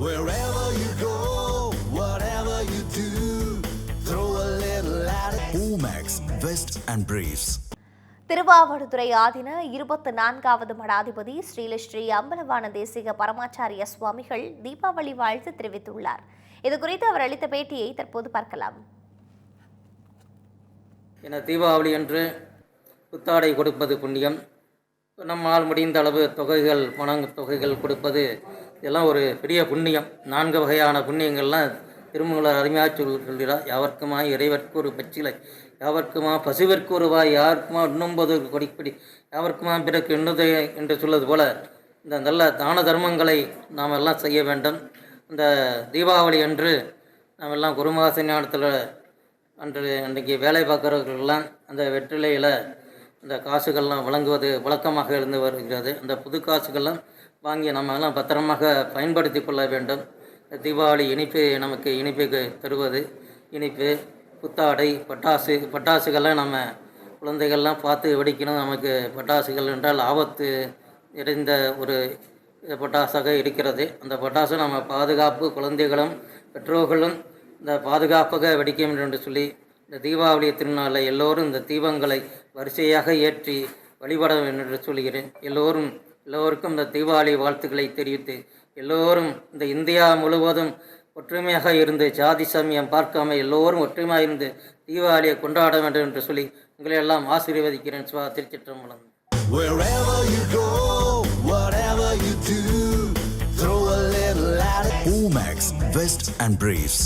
Wherever you go, whatever you do, throw a little at it. Omax, Vest and Briefs. Thiruvavaduthurai ஆதீன 24வது மடாதிபதி ஸ்ரீ அம்பலவான தேசிக பரமாச்சாரிய சுவாமிகள் தீபாவளி வாழ்த்து தெரிவித்துள்ளார். இதுகுறித்து அவர் அளித்த பேட்டியை தற்போது பார்க்கலாம். என தீபாவளி அன்று புத்தாடை கொடுப்பது புண்ணியம், நம்மால் முடிந்த அளவு தொகைகள் தொகைகள் கொடுப்பது இதெல்லாம் ஒரு பெரிய புண்ணியம். 4 வகையான புண்ணியங்கள்லாம் திருமூலர் அருமையாக சொல்கிறார். யாவர்க்குமா இறைவர்க்கு ஒரு பச்சிலை, யாவர்க்குமா பசுவிற்கு ஒரு வாய், யாருக்குமா உண்ணும்போது கொடிப்படி, யாவர்க்குமா பிறகு எண்ணுதை என்று சொல்வது போல இந்த நல்ல தான தர்மங்களை நாம் எல்லாம் செய்ய வேண்டும். இந்த தீபாவளி அன்று நாம் எல்லாம் குருமாச ஞானத்தில் அன்றைக்கு வேலை பார்க்குறவர்களெல்லாம் அந்த வெற்றிலையில் இந்த காசுகள்லாம் வழங்குவது வழக்கமாக இருந்து வருகிறது. அந்த புது காசுகள்லாம் வாங்கி நம்ம எல்லாம் பத்திரமாக பயன்படுத்தி கொள்ள வேண்டும். தீபாவளி இனிப்பு நமக்கு இனிப்பு தருவது, இனிப்பு, புத்தாடை, பட்டாசுகள்லாம் நம்ம குழந்தைகள்லாம் பார்த்து வெடிக்கணும். நமக்கு பட்டாசுகள் என்றால் ஆபத்து நிறைந்த ஒரு பட்டாசாக இருக்கிறது. அந்த பட்டாசு நம்ம பாதுகாப்பு, குழந்தைகளும் பெற்றோர்களும் இந்த பாதுகாப்பாக வெடிக்க வேண்டும் என்று சொல்லி இந்த தீபாவளி திருநாளில் எல்லோரும் இந்த தீபங்களை வரிசையாக ஏற்றி வழிபட வேண்டும் என்று சொல்கிறேன். எல்லோருக்கும் இந்த தீபாவளி வாழ்த்துக்களை தெரிவித்து எல்லோரும் இந்த இந்தியா முழுவதும் ஒற்றுமையாக இருந்து ஜாதி சமயம் பார்க்காம எல்லோரும் ஒற்றுமையாக இருந்து தீபாவளியை கொண்டாட வேண்டும் என்று சொல்லி உங்களை எல்லாம் ஆசீர்வதிக்கிறேன். திருச்சிற்றம்பலம். Wherever you go, whatever you do, throw a little at it. Omax, Vest and Briefs.